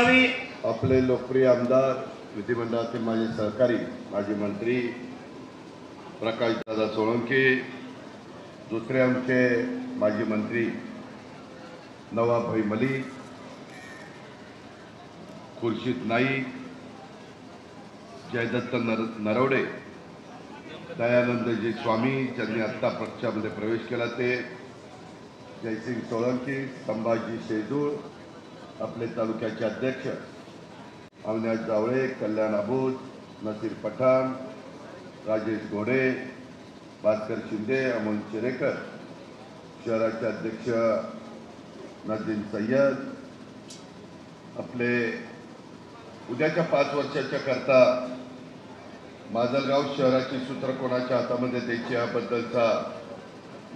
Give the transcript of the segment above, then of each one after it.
करावी। आपले लोकप्रिय आमदार विधिमंडळातील माझे सहकारी माजी मंत्री प्रकाशदादा सोळंके, दुसरे आमचे माजी मंत्री नवाभाई मलिक, खुर्शीद नाईक, जयदत्त नरवडे, दयानंदजी स्वामी ज्यांनी आत्ता पक्षामध्ये प्रवेश केला ते, जयसिंग सोळंकी, संभाजी शेजूळ, आपले तालुक्याचे अध्यक्ष अविनाश जावळे, कल्याण अबोध, नसीर पठाण, राजेश घोडे, भास्कर शिंदे, अमोल चिरेकर, शहराचे अध्यक्ष नजीम सय्यद, आपले उद्याच्या 5 वर्षाच्या करता माजलगाव शहराची सूत्र कोणाच्या हातामध्ये द्यायची याबद्दलचा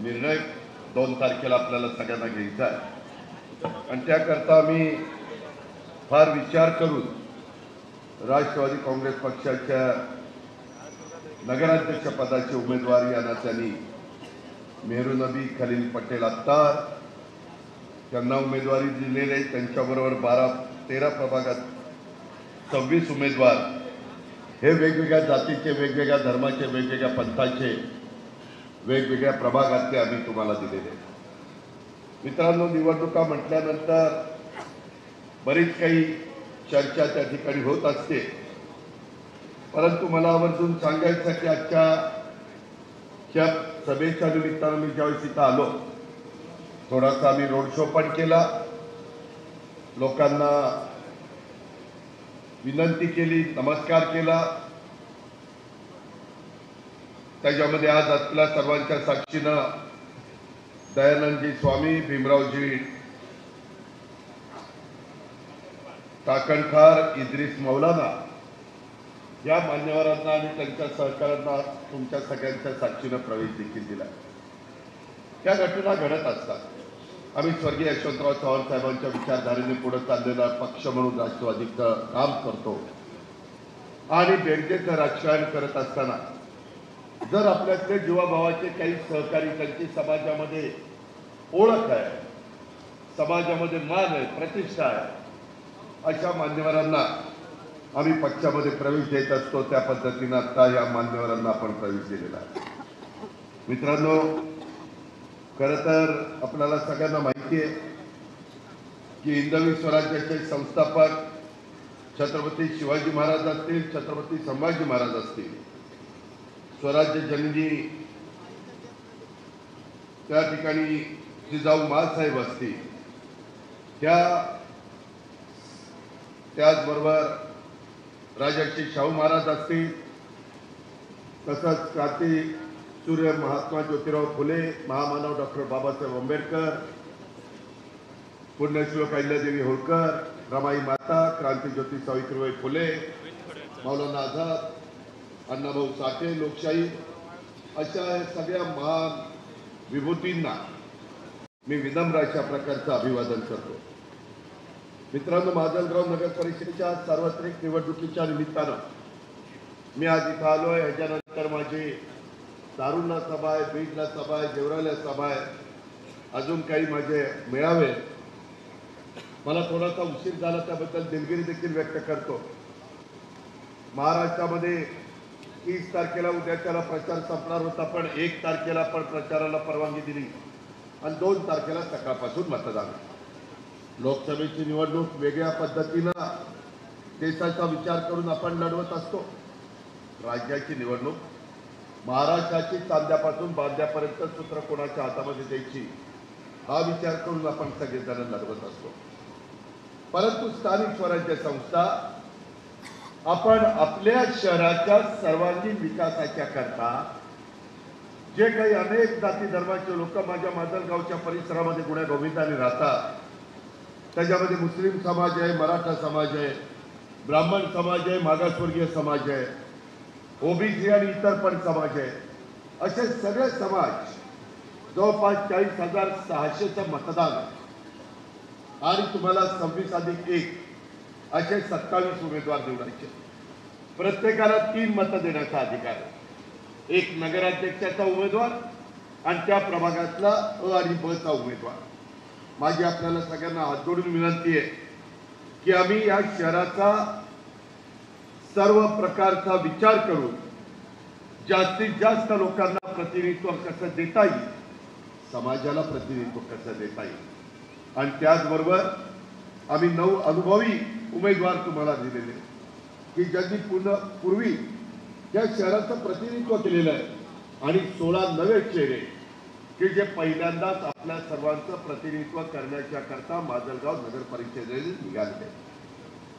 निर्णय 2 तारखेला आपल्याला सगळ्यांना घ्यायचा आहे आणि त्याकरता आम्ही फार विचार करून राष्ट्रवादी काँग्रेस पक्षाच्या नगराध्यक्ष पदाचे उमेदवार या नात्याने मेहरू नबी खलील पटेल अत्तार त्यांना उमेदवारी दिलेली आहे। त्यांच्याबरोबर 12-13 प्रभागात 26 उमेदवार हे वेगवेगळ्या जातीचे, वेगवेगळ्या धर्माचे, वेगवेगळ्या पंथाचे, वेगवेगळ्या प्रभागातले आम्ही तुम्हाला दिलेले आहेत। मित्रांनो, निवडणुका म्हटल्यानंतर बरीच काही चर्चा त्या ठिकाणी होत असते, परंतु मला आवर्जून सांगायचं की आजच्या या सभेच्या निमित्तानं मी ज्यावेळेस इथं आलो, थोडासा आम्ही रोड शो पण केला, लोकांना विनंती केली, नमस्कार केला। त्याच्यामध्ये आज आपल्या सर्वांच्या साक्षीनं दयानंदजी स्वामी, भीमरावजी टाकणखार, इद्रिस मौलाना या मान्यवरांना आणि त्यांच्या सहकाऱ्यांना तुमच्या सगळ्यांच्या साक्षीनं प्रवेश देखील दिला। त्या घटना घडत असतात। आम्ही स्वर्गीय यशवंतराव चव्हाण साहेबांच्या विचारधारेने पुढे चाललेला पक्ष म्हणून राष्ट्रवादीचं काम करतो आणि बेरजेचं राजकारण करत असताना जर आपल्यातले जीवाभावाचे काही सहकारी, त्यांची समाजामध्ये ओळख आहे, समाजामध्ये मान आहे, प्रतिष्ठा आहे, अशा मान्यवरांना आम्ही पक्षामध्ये प्रवेश देत असतो। त्या पद्धतीनं आता या मान्यवरांना आपण प्रवेश दिलेला आहे। मित्रांनो, खरं तर आपल्याला सगळ्यांना माहिती आहे की हिंदवी स्वराज्याचे संस्थापक छत्रपती शिवाजी महाराज असतील, छत्रपती संभाजी महाराज असतील, स्वराज्य जननी त्या ठिकाणी जिजाऊ माँसाहेब असतील, त्याचबरोबर राजर्षी शाहू महाराज असतील, तसंच क्रांती सूर्य महात्मा ज्योतिराव फुले, महामानव डॉक्टर बाबासाहेब आंबेडकर, पुण्यश्लोक अहिल्यादेवी होळकर, रमाई माता, क्रांतीज्योती सावित्रीबाई फुले, मौलाना आझाद, अण्णाभाऊ साठे, लोकशाही, अशा सगळ्या महान विभूतींना मी विनम्र अशा प्रकारचं अभिवादन करतो। मित्रांनो, माजलगाव नगर परिषदेच्या सार्वत्रिक निवडणुकीच्या निमित्तानं मी आज इथं आलो आहे। ह्याच्यानंतर माझी दारुणला सभा आहे, बीडला सभा आहे, देवराला सभा आहे, अजून काही माझे मेळावे। मला थोडासा उशीर झाला त्याबद्दल दिलगिरी देखील व्यक्त करतो। महाराष्ट्रामध्ये 30 तारखेला उद्याच्याला प्रचार संपणार होता, पण 1 तारखेला पण प्रचाराला परवानगी दिली आणि 2 तारखेला सकाळपासून मतदान। लोकसभेची निवडणूक वेगळ्या पद्धतीनं देशाचा विचार करून आपण लढवत असतो। राज्याची निवडणूक महाराष्ट्राची चांद्यापासून बांद्यापर्यंत सूत्र कोणाच्या हातामध्ये द्यायची हा विचार करून आपण सगळेजण लढवत असतो। परंतु स्थानिक स्वराज्य संस्था आपण आपल्या शहराच्या सर्वांगीण विकासाच्या करता जे काही अनेक जाती धर्माचे लोक माझ्या माजलगावच्या परिसरामध्ये गुण्या गोविंदाने राहतात, त्याच्यामध्ये मुस्लिम समाज आहे, मराठा समाज आहे, ब्राह्मण समाज आहे, मागासवर्गीय समाज आहे, ओबीसी आणि इतर पण समाज आहे, असे सगळे समाज जवळपास 40,600चं मतदान आणि तुम्हाला 26+1 असे 27 उमेदवार निवडायचे। प्रत्येकाला 3 मतं देण्याचा अधिकार आहे, एक नगराध्यक्षाचा उमेदवार आणि त्या प्रभागातला अ आणि ब चा उमेदवार। माझी आपल्याला सगळ्यांना हात जोडून विनंती आहे की आम्ही या शहराचा सर्व प्रकारचा विचार करून जास्तीत जास्त लोकांना प्रतिनिधित्व कसं देता येईल, समाजाला प्रतिनिधित्व कसं देता येईल, आणि त्याचबरोबर आम्ही 9 अनुभवी उमेदवार तुम्हाला दिलेले की ज्यांनी पूर्वी या शहराचं प्रतिनिधित्व केलेलं आहे, आणि 16 नवे चेहरे की जे पहिल्यांदाच आपल्या सर्वांचं प्रतिनिधित्व करण्याच्या करता माजलगाव नगर परिषदेने निघाले.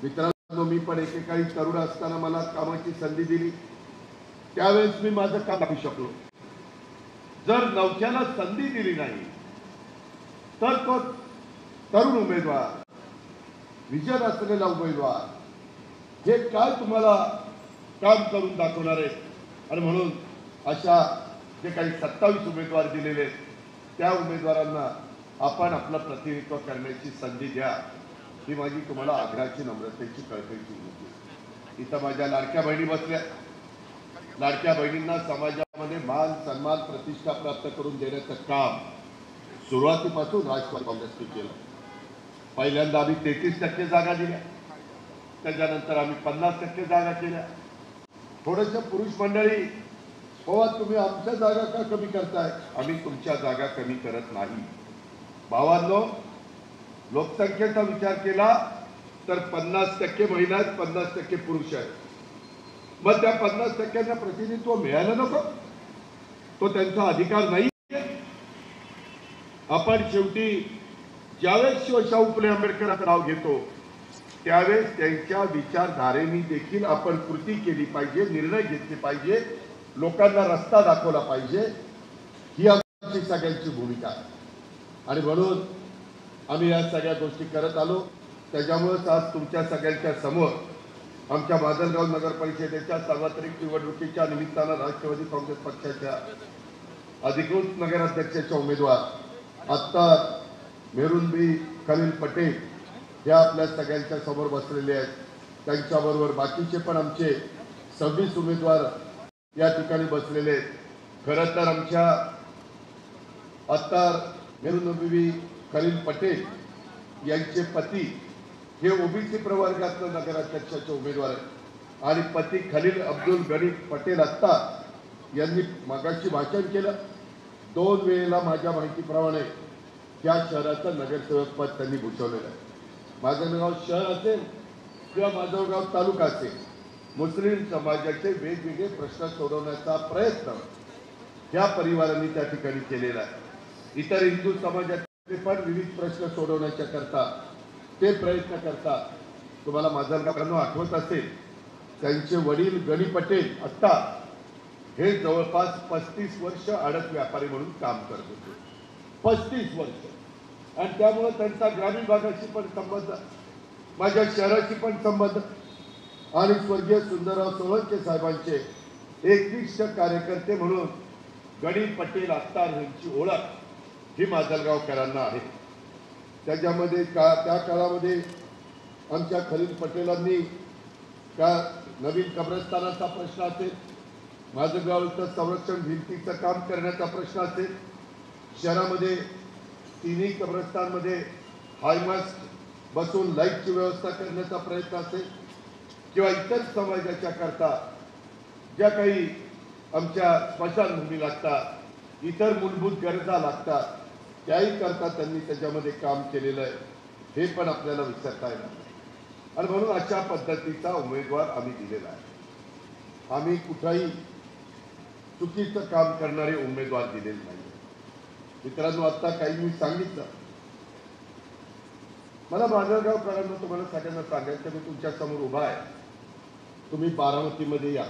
मित्रांनो, मी पण एकेकाळी तरुण असताना मला कामाची संधी दिली, त्यावेळेस मी माझं काम दाखवू शकलो. जर नवख्याला संधी दिली नाही तर तो तरुण उमेदवार, विजन असलेला उमेदवार हे काय तुम्हाला काम करून दाखवणार आहे. आणि म्हणून अशा जे काही 27 उमेदवार दिलेले त्या उमेदवारांना आपण आपलं प्रतिनिधित्व करण्याची संधी द्या, ही माझी तुम्हाला आग्रहाची, नम्रतेची, कळकळीची विनंती. इथं माझ्या लाडक्या बहिणी बसल्या. लाडक्या बहिणींना समाजामध्ये मान, सन्मान, प्रतिष्ठा प्राप्त करून देण्याचं काम सुरुवातीपासून राष्ट्रवादी काँग्रेसने केलं. पहिल्यांदा आम्ही 33% जागा दिल्या, त्याच्यानंतर आम्ही 50% जागा केल्या. थोडंसं पुरुष मंडळी, हो तुम्ही आमच्या जागा का कमी करताय? आम्ही तुमच्या जागा कमी करत नाही. भावांनो, लोकसंख्येचा विचार केला तर 50% महिला आहेत, 50% पुरुष आहेत. मग त्या 50%ना प्रतिनिधित्व मिळालं नको? तो त्यांचा अधिकार नाही? आपण शेवटी ज्यावेळेस शाहू फुले आंबेडकरांचं नाव घेतो त्यावेळेस त्यांच्या विचारधारेने देखील आपण कृती केली पाहिजे, निर्णय घेतले पाहिजे, लोकांना रस्ता दाखवला पाहिजे. ही आमची सगळ्यांची भूमिका आहे. आणि म्हणून आम्ही या सगळ्या गोष्टी करत आलो. त्याच्यामुळेच आज तुमच्या सगळ्यांच्या समोर आमच्या माजलगाव नगर परिषदेच्या सार्वत्रिक निवडणुकीच्या निमित्तानं राष्ट्रवादी काँग्रेस पक्षाच्या अधिकृत नगराध्यक्षाच्या उमेदवार आत्ता मेहरुनबी खलील पटेल या आपल्या सगळ्यांच्या समोर बसलेले आहेत. त्यांच्याबरोबर बाकीचे पण आमचे 26 उमेदवार या ठिकाणी बसलेले आहेत. खरं तर आमच्या आत्ता मेहरुनबी खलील पटेल यांचे पती हे ओबीसी प्रवर्गातलं नगराध्यक्षाचे उमेदवार आहेत, आणि पती खलील अब्दुल गनी पटेल आत्ता यांनी मागाशी भाषण केलं. 2 वेळेला माझ्या माहितीप्रमाणे त्या शहराचं नगरसेवक पद त्यांनी भूषवलेलं आहे. माजलगाव शहर असेल किंवा माजलगाव तालुका असेल, मुस्लिम समाजाचे वेगवेगळे प्रश्न सोडवण्याचा प्रयत्न त्या परिवारांनी त्या ठिकाणी केलेला आहे. इतर हिंदू समाजाचे पण विविध प्रश्न सोडवण्याच्या करता ते प्रयत्न करतात. तुम्हाला माजलगावकरांनो आठवत असेल, त्यांचे वडील गणी पटेल आत्ता हे जवळपास 35 वर्ष आडत व्यापारी म्हणून काम करत होते. 35 वर्ष. आणि त्यामुळे त्यांचा ग्रामीण भागाशी पण संबंध, माझ्या शहराशी पण संबंध, आणि स्वर्गीय सुंदरराव सोळंके साहेबांचे एकनिष्ठ कार्यकर्ते म्हणून गणी पटेल आत्तार यांची ओळख ही माजलगावकरांना आहे. त्याच्यामध्ये त्या काळामध्ये आमच्या खलील पटेलांनी का नवीन कब्रस्तानाचा प्रश्न असेल, माजलगावचं संरक्षण भिंतीचं काम करण्याचा प्रश्न असेल, शहरामध्ये 3ही कब्रस्तानमध्ये हायमास्ट बसून लाईटची व्यवस्था करण्याचा प्रयत्न असेल, किंवा इतर समाजाच्या करता ज्या काही आमच्या स्मशानभूमी लागतात, इतर मूलभूत गरजा लागतात, त्याही करता त्यांनी त्याच्यामध्ये काम केलेलं आहे. हे पण आपल्याला विसरता येणार नाही. आणि म्हणून अशा पद्धतीचा उमेदवार आम्ही दिलेला आहे. आम्ही कुठलाही चुकीचं काम करणारे उमेदवार दिलेले नाही. मित्रांनो, आता काही मी सांगितलं, मला माजलगावकरांना तुम्हाला सगळ्यांना सांगायचं, मी तुमच्या समोर उभा आहे. तुम्ही बारामतीमध्ये या,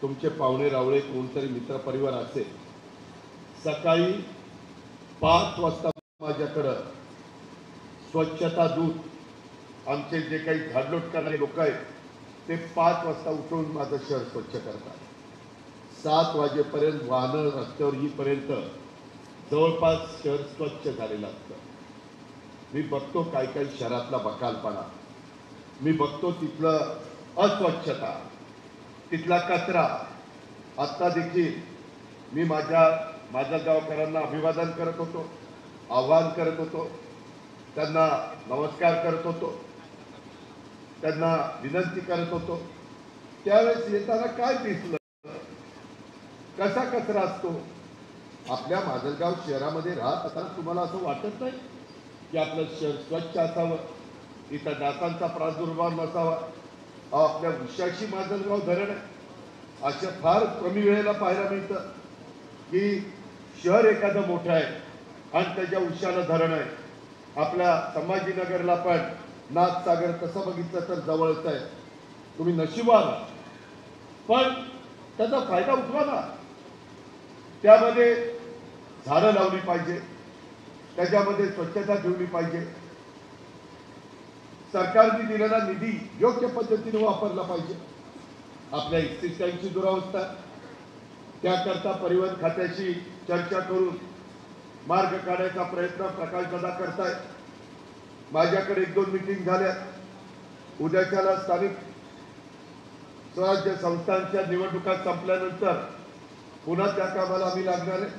तुमचे पाहुणे रावळे कोणतरी मित्रपरिवार असेल, सकाळी 5 वाजता माझ्याकडं स्वच्छता दूत आमचे जे काही झाडलोट करणारे लोक आहेत ते 5 वाजता उठून माझं शहर स्वच्छ करतात. 7 वाजेपर्यंत वाहनं रस्त्यावर येईपर्यंत जवळपास शहर स्वच्छ झालेलं असतं. मी बघतो काय काय शहरातला बकालपणा, मी बघतो तिथलं अस्वच्छता, तिथला कचरा. आत्ता देखील मी माझ्या गावकरांना अभिवादन करत होतो, आवाहन करत होतो, त्यांना नमस्कार करत होतो. त्यांना विनंती करत होतो। त्यावेळेस येताना काय दिसलं, कसा कचरा असतो आपल्या माजलगाव शहरामध्ये राहत असताना तुम्हाला असं वाटत नाही की आपलं शहर स्वच्छ असावं, इथं डासांचा प्रादुर्भाव नसावा? आपल्या विषयाशी माजलगाव धरण आहे। अशा फार कमी वेळेला पाहायला मिळतं की शहर एखादं मोठं आहे आणि त्याच्या उशाला धरण आहे। आपल्या संभाजीनगरला पण नाथसागर तसं बघितलं तर जवळच आहे, तुम्ही नशिबान, पण त्याचा फायदा उठवा ना। त्यामध्ये झाडं लावली पाहिजे, त्याच्यामध्ये स्वच्छता ठेवली पाहिजे, सरकारने दिलेला निधी योग्य पद्धतीने वापरला पाहिजे। आपल्या एक्सिस्टंटची दुरावस्था, त्याकरता परिवहन खात्याशी चर्चा करून मार्ग काढायचा प्रयत्न प्रकाशदादा करतायत। माझ्याकडे 1-2 मीटिंग झाल्या। उद्याच्याला स्थानिक स्वराज्य संस्थांच्या निवडणुका संपल्यानंतर पुन्हा त्या कामाला आम्ही लागणार आहे,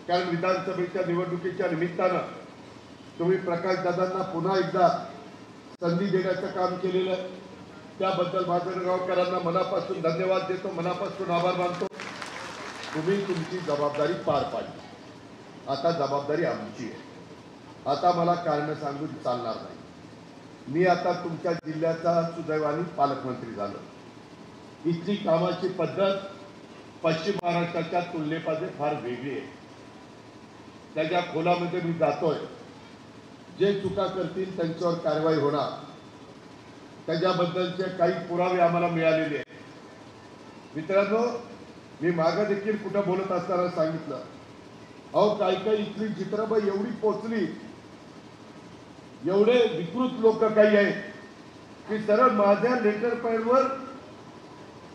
कारण विधानसभेच्या निवडणुकीच्या निमित्तानं तुम्ही प्रकाशदादांना पुन्हा एकदा संधी देण्याचं काम केलेलं आहे। त्याबद्दल माजलगावकरांना मनापासून धन्यवाद देतो, मनापासून आभार मानतो। तुम्ही तुमची जबाबदारी पार पाडली, आता जबाबदारी आमची आहे। आता मला कारण सांगून चालणार नाही। मी आता तुमच्या जिल्ह्याचा सुदैवाने पालकमंत्री झालो। इथली कामाची पद्धत पश्चिम महाराष्ट्राच्या तुलनेमध्ये फार वेगळी आहे। त्याच्या खोलामध्ये मी जातोय, जे चुका करतील त्यांच्यावर कारवाई होणार, त्याच्याबद्दलचे काही पुरावे आम्हाला मिळालेले आहेत। मित्रांनो, मी मागे देखील कुठं बोलत असताना सांगितलं, अहो काही इथली चित्रबाई एवढी पोचली, एवढे विकृत लोक काही आहेत की सरळ माझ्या लेटर पॅडवर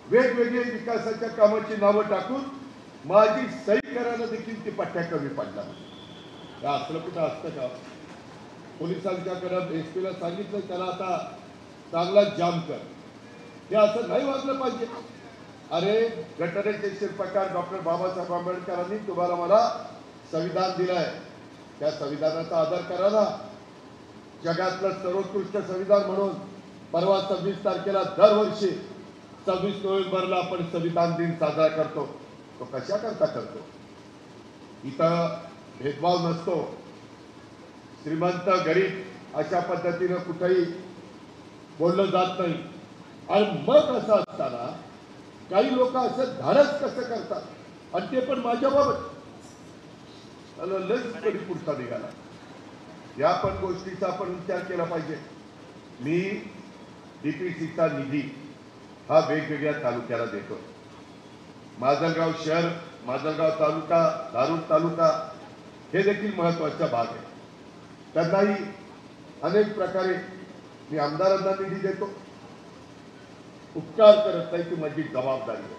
वेगवेगळे विकासाच्या कामाची नावं टाकून माझी सही करायला देखील ती पट्ट्या कमी पडला। असलं कुठं असतं का? पोलिसांच्याकडे एसपीला सांगितलं त्याला आता चांगला जाम कर, हे असं नाही वागलं पाहिजे। अरे, घटनेचे शिल्पकार डॉक्टर बाबासाहेब आंबेडकरांनी तुम्हाला मला संविधान दिलंय, त्या संविधानाचा आदर करा ना। जगातलं सर्वोत्कृष्ट संविधान म्हणून परवा 26 तारखेला दरवर्षी 26 नोव्हेंबरला आपण संविधान दिन साजरा करतो। तो कशा करता करतो? इथं भेदभाव नसतो, श्रीमंत गरीब अशा पद्धतीनं कुठेही बोललं जात नाही। आणि मग असं असताना काही लोक असं धाडस कसं करतात, आणि ते पण माझ्याबाबत लस कधी पुढचा निघाला। या पण गोष्टीचा आपण विचार केला पाहिजे। मी डीपीसीचा निधी हा वेगवेगळ्या तालुक्याला देतो। माजलगाव शहर, माजलगाव तालुका, धारूर तालुका हे देखील महत्वाचा भाग आहे। त्यांनाही अनेक प्रकारे मी आमदारांना निधी देतो। उपकार करत नाही, ती माझी जबाबदारी आहे।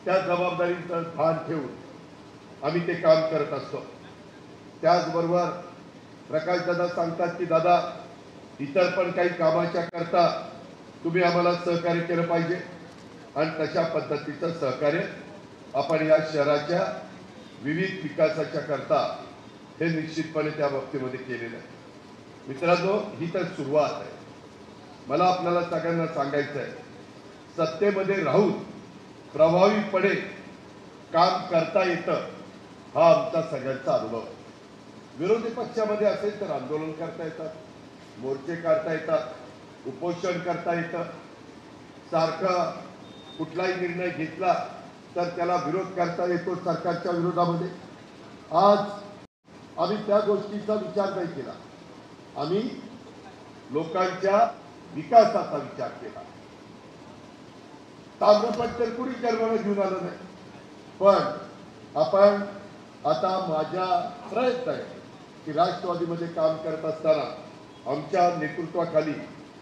त्या जबाबदारीचं भान ठेवून आम्ही ते काम करत असतो। त्याचबरोबर प्रकाशदादा सांगतात की दादा, इतर पण काही कामाच्या करता तुम्ही आम्हाला सहकार्य केलं पाहिजे, आणि तशा पद्धतीचं सहकार्य आपण या शहराच्या विविध विकासाच्या करता हे निश्चितपणे त्या बाबतीमध्ये केलेलं आहे। मित्रांनो, ही तर सुरुवात आहे। मला आपल्याला सगळ्यांना सांगायचं आहे, सत्तेमध्ये राहून प्रभावीपणे काम करता येतं, हा आमचा सगळ्यांचा अनुभव आहे। विरोधी पक्षामध्ये असेल तर आंदोलन करता येतात, मोर्चे काढता येतात, उपोषण करता येतं, सारखा कुठलाही निर्णय घेतला तर त्याला विरोध करता येतो सरकारच्या विरोधामध्ये। आज आम्ही त्या गोष्टीचा विचार नाही केला, आम्ही लोकांच्या विकासाचा विचार केला। ताम्रपट तर कुणी जन्माला घेऊन आलं नाही, पण आपण आता माझ्या प्रयत्न आहे की राष्ट्रवादीमध्ये काम करत असताना आमच्या नेतृत्वाखाली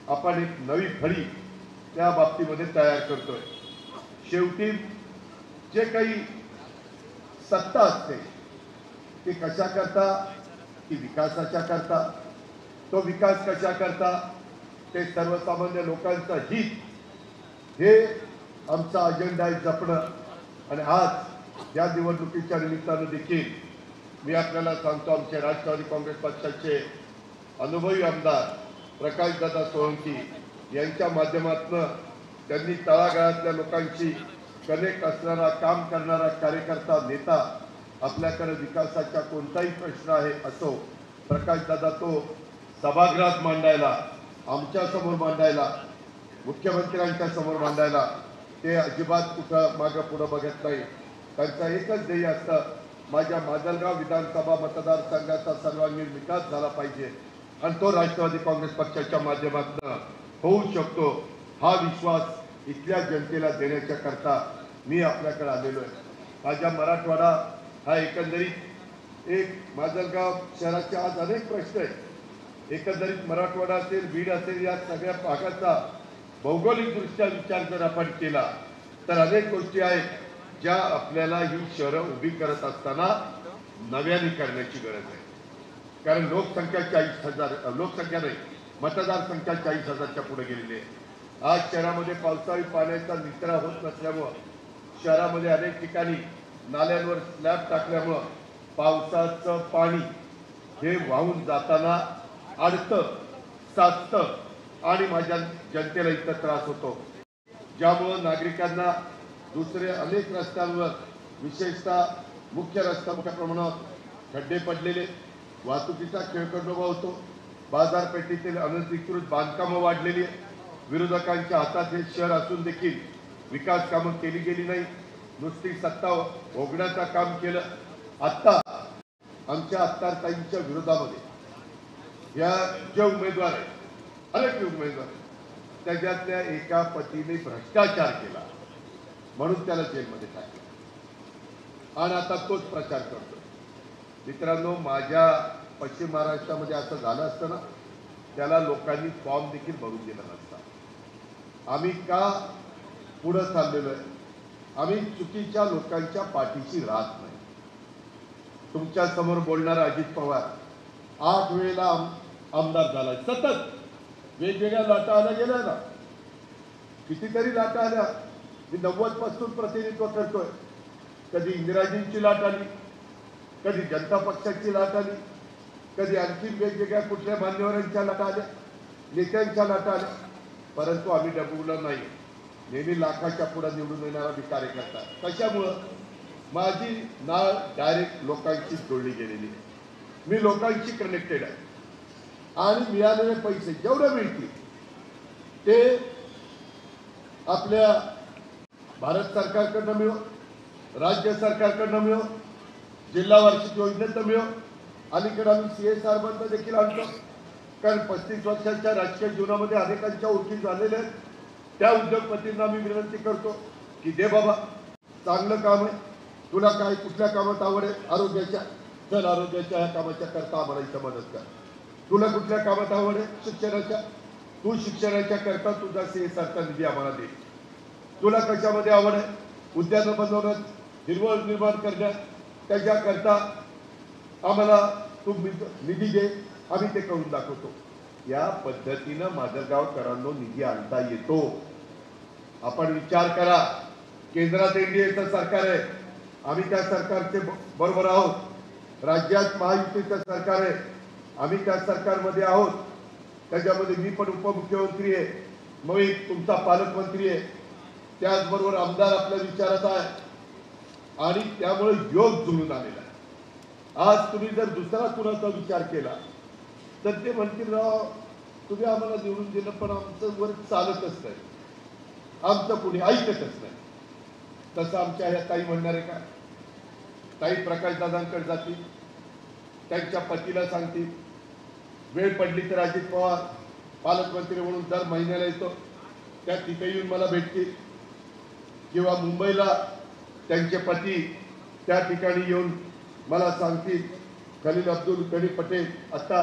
आपण एक नवी फळी त्या बाबतीमध्ये तयार करतोय। शेवटी जे काही सत्ता असते ती कशा करता, ती विकासाच्या करता। तो विकास कशा करता, ते सर्वसामान्य लोकांचं हित हे आमचा अजेंडा आहे जपणं। आणि आज या निवडणुकीच्या निमित्तानं देखील मी आपल्याला सांगतो, आमचे राष्ट्रवादी काँग्रेस पक्षाचे अनुभवी आमदार प्रकाशदादा सोळंकी यांच्या माध्यमातून त्यांनी तळागाळातल्या लोकांशी कनेक्ट असणारा, काम करणारा कार्यकर्ता, नेता, आपल्याकडे विकासाचा कोणताही प्रश्न आहे असो, प्रकाशदादा तो सभागृहात मांडायला, आमच्या समोर मांडायला, मुख्यमंत्र्यांच्या समोर मांडायला ते अजिबात कुठं मागं पुढं बघत नाही. त्यांचं एकच ध्येय असतं, माझ्या माजलगाव विधानसभा मतदारसंघाचा सर्वांगीण विकास झाला पाहिजे आणि तो राष्ट्रवादी काँग्रेस पक्षाच्या माध्यमातून होऊ शकतो. हा विश्वास इथल्या जनतेला देण्याच्या करता मी आपल्याकडे आलेलो आहे. माझ्या मराठवाडा हा एकंदरीत एक माजलगाव शहराचे आज अनेक प्रश्न आहेत. एकंदरीत मराठवाडा असेल, बीड असेल, या सगळ्या भागाचा भौगोलिकदृष्ट्या विचार जर आपण केला तर अनेक गोष्टी आहेत ज्या आपल्याला ही शहरं उभी करत असताना नव्याने करण्याची गरज आहे. कारण लोकसंख्या 40,000, लोकसंख्या नाही, मतदार संख्या 40,000च्या पुढे गेलेली आहे. आज शहरामध्ये पावसाळी पाण्याचा निचरा होत नसल्यामुळं, शहरामध्ये अनेक ठिकाणी नाल्यांवर स्लॅब टाकल्यामुळं पावसाचं पाणी हे वाहून जाताना अडतं, साचतं आणि माझ्या जनतेला इतका त्रास होतो. ज्यामुळं नागरिकांना दुसरे अनेक रस्त्यांवर, विशेषतः मुख्य रस्ता मोठ्या प्रमाणात खड्डे पडलेले, वाहतुकीचा खेळखंडोबा होतो, बाजारपेठेतील अनधिकृत बांधकामं वाढलेली, विरोधकांच्या हातात हे शहर असून देखील विकास कामं केली गेली नाही, नुसती सत्ता भोगण्याचं काम केलं. आत्ता आमच्या आत्ताताईंच्या विरोधामध्ये या जे उमेदवार आहेत, अनेक उमेदवार, त्याच्यातल्या एका पतीने भ्रष्टाचार केला म्हणून त्याला जेलमध्ये टाकलं आणि आता तोच प्रचार करतो. मित्रांनो, माझ्या पश्चिम महाराष्ट्रामध्ये असं झालं असतं ना, त्याला लोकांनी फॉर्म देखील भरून दिला नसता. आम्ही का पुढं चाललेलो आहे? आम्ही चुकीच्या लोकांच्या पाठीशी राहत नाही. तुमच्या समोर बोलणारा अजित पवार 8 वेळेला आमदार झाला, सतत वेगवेगळ्या लाटा आल्या गेल्या ना, कितीतरी लाटा आल्या. मी 90 पासून प्रतिनिधित्व करतोय. कधी इंदिराजींची लाट आली, कधी जनता पक्षाची लाट आली, कधी आणखी वेगवेगळ्या कुठल्या मान्यवरांच्या लाटा आल्या, नेत्यांच्या लाटा आल्या, परंतु आम्ही डबुगलो नाही. नेहमी लाखाच्या पुढे निवडून येणारा मी कार्यकर्ता. कशामुळं? माझी नाळ डायरेक्ट लोकांशी जोडली गेलेली आहे. मी लोकांशी कनेक्टेड आहे आणि मिळालेले पैसे जेवढे मिळतील ते आपल्या भारत सरकारकडनं मिळो, राज्य सरकारकडनं मिळो, जिल्हा वार्षिक योजनेतनं मिळो. अलीकडे आम्ही CSR बंद देखील आणतो, कारण 35 वर्षाच्या राजकीय जीवनामध्ये अनेकांच्या ओळखी झालेल्या आहेत. त्या उद्योगपतींना मी विनंती करतो की दे बाबा, चांगलं काम आहे, तुला काय कुठल्या कामात आवड आहे? आरोग्याच्या, चल आरोग्याच्या ह्या कामाच्या करता आम्हाला इथं मदत कर. तुला कुठल्या कामात आवड आहे? शिक्षणाच्या, तू शिक्षणाच्या करता तुझा CSRचा निधी आम्हाला दे. तुला कशामध्ये आवड आहे? उद्यानं बनवण्यात, हिरवळ निर्माण करण्यात, त्याच्याकरता आम्हाला तू निधी दे, आम्ही ते करून दाखवतो. या पद्धतीनं माजलगावकरांनो निधी आणता येतो. आपण विचार करा, केंद्रात NDAचं सरकार आहे, आम्ही त्या सरकारचे बरोबर आहोत. राज्यात महायुतीचं सरकार आहे, आम्ही त्या सरकारमध्ये आहोत. त्याच्यामध्ये मी पण उपमुख्यमंत्री आहे, मी तुमचा पालकमंत्री आहे, त्याचबरोबर आमदार आपल्या विचारात आहे आणि त्यामुळे योग जुळून आलेला आहे. आज तुम्ही जर दुसरा कुणाचा विचार केला तर ते म्हणतील, राव तुम्ही आम्हाला निवडून दिलं पण आमचं वर चालतच नाही, आमचं कुणी ऐकतच नाही. तसं आमच्या ह्या ताई म्हणणार आहे का? ताई प्रकाशदादांकडे जातील, त्यांच्या पतीला सांगतील, वेळ पडली तर अजित पवार पालकमंत्री म्हणून दर महिन्याला येतो, त्या तिथे येऊन मला भेटतील, किंवा मुंबईला त्यांचे पती त्या ठिकाणी येऊन मला सांगतील, खलील अब्दुल गनी पटेल. आता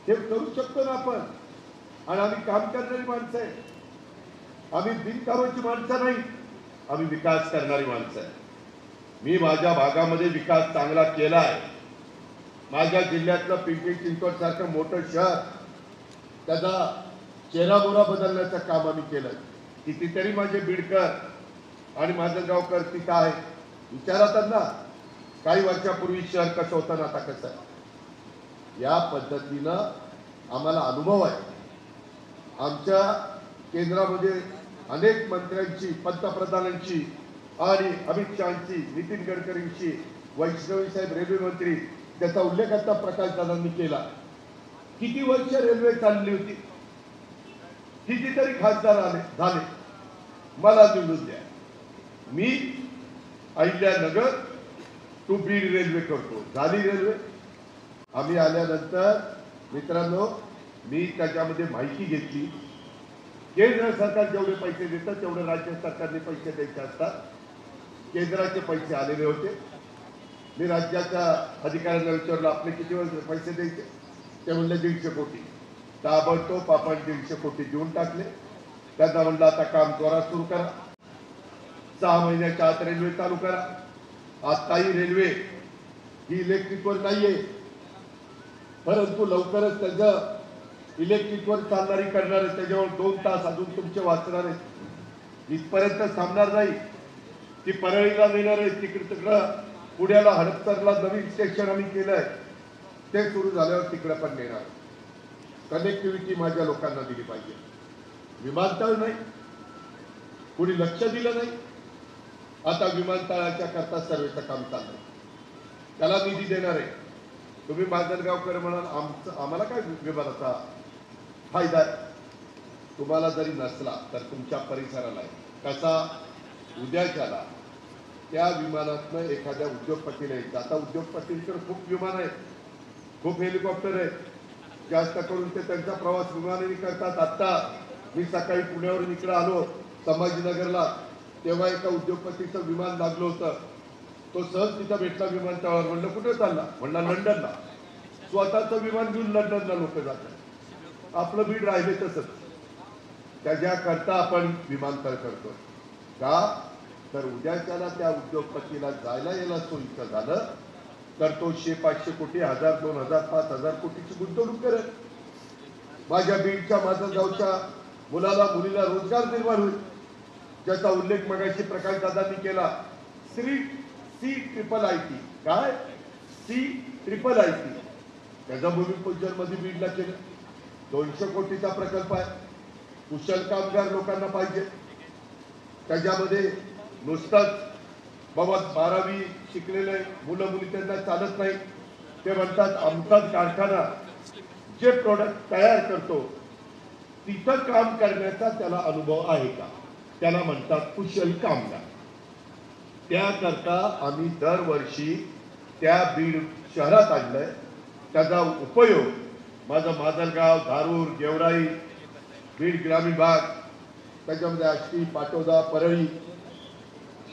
हे करू शकतो ना आपण, आणि आम्ही काम करणारी माणसं आहे. आम्ही बिनकामाची माणसं नाही, आम्ही विकास करणारी माणसं आहे. मी माझ्या भागामध्ये विकास चांगला केला आहे. माझ्या जिल्ह्यातलं पिंपरी चिंचवड सारखं मोठं शहर, त्याचा चेहरामोहरा बदलण्याचं काम आम्ही केलं. कितीतरी माझे बीडकर आणि माजलगावकर तिथं आहे, विचारतात ना, काही वर्षापूर्वी शहर कसं होतं ना आता कसं आहे. या पद्धतीनं आम्हाला अनुभव आहे. आमच्या केंद्रामध्ये अनेक मंत्र्यांची, पंतप्रधानांची आणि अमित शहाची, नितीन गडकरींची, वैष्णवी साहेब रेल्वे मंत्री, त्याचा उल्लेख आता प्रकाशदादांनी केला. किती वर्ष रेल्वे चालली होती, कितीतरी खासदार झाले. मला निवडून द्या, मी अहिल्यानगर टू बीड रेल्वे करतो. झाली रेल्वे. आम्ही आल्यानंतर मित्रांनो मी त्याच्यामध्ये माहिती घेतली. केंद्र सरकार जेवढे पैसे देतं तेवढे राज्य सरकारने पैसे द्यायचे असतात. केंद्राचे पैसे आलेले होते. मी राज्याच्या अधिकाऱ्यांना विचारलं आपले किती पैसे द्यायचे. ते म्हणले 150 कोटी. ताबडतोब आपण 150 कोटी देऊन टाकले. त्यांना म्हणलं आता काम जोरात सुरू करा. 6 महिन्याच्या आत रेल्वे चालू करा. आताही रेल्वे ही इलेक्ट्रिकवर नाहीये, परंतु लवकरच त्याचं इलेक्ट्रिकवर चालणारी करणार आहे. त्याच्यावर 2 तास अजून तुमचे वाचणार आहेत. इथपर्यंत थांबणार नाही. ती परळीला नेणार आहे. तिकडं पुण्याला हडपसरला नवीन स्टेशन आम्ही केलंय. ते सुरू झाल्यावर तिकडे पण नेणार. कनेक्टिव्हिटी माझ्या लोकांना दिली पाहिजे. विमानतळ नाही, कुणी लक्ष दिलं नाही. आता विमानतळाच्या करता सर्वेचं काम चाललंय. त्याला निधी देणार आहे. तुम्ही माजलगावकर म्हणाल आम्हाला काय विमानाचा फायदा आहे. तुम्हाला जरी नसला तर तुमच्या परिसराला आहे. कसा उद्याच्याला त्या विमानातनं एखाद्या उद्योगपतीला यायचं. आता उद्योगपतींकडे खूप विमान आहेत, खूप हेलिकॉप्टर आहेत. जास्त करून ते त्यांचा प्रवास विमानाने करतात. आता मी सकाळी पुण्यावरून इकडे आलो संभाजीनगरला, तेव्हा एका उद्योगपतीचं विमान लागलं होतं. तो सहज तिथं भेटला विमानतळावर. म्हणलं कुठे चालला. म्हणला लंडनला. स्वतःचं विमान घेऊन लंडनला लोक जातात. आपलं बीड राहिले तसंच. त्याच्याकरता आपण विमानतळ करतो का, तर उद्याच्याला त्या उद्योगपतीला जायला यायला सोयीचं झालं तर तो 100-500 कोटी, 1000, 2000, 5000 कोटीची गुंतवणूक करेल. माझ्या बीडच्या माजलगावच्या मुलाला मुलीला रोजगार निर्माण होईल, ज्याचा उल्लेख मगाशी प्रकाशदादांनी केला. CIIT काय CIIT त्याचा भूमिपूजन मध्ये बीडला केलं. 200 कोटीचा प्रकल्प आहे. कुशल कामगार लोकांना पाहिजे. त्याच्यामध्ये नुसतंच बाबा 12वी शिकलेले मुलं मुली त्यांना चालत नाही. ते म्हणतात आमचाच कारखाना जे प्रोडक्ट तयार करतो तिथं काम करण्याचा त्याला अनुभव आहे का, त्याला म्हणतात कुशल कामगार. त्याकरता आम्ही दरवर्षी त्या बीड शहरात आणलंय. त्याचा उपयोग माझं माजलगाव, धारूर, गेवराई, बीड ग्रामीण भाग, त्याच्यामध्ये आष्टी, पाटोदा, परळी,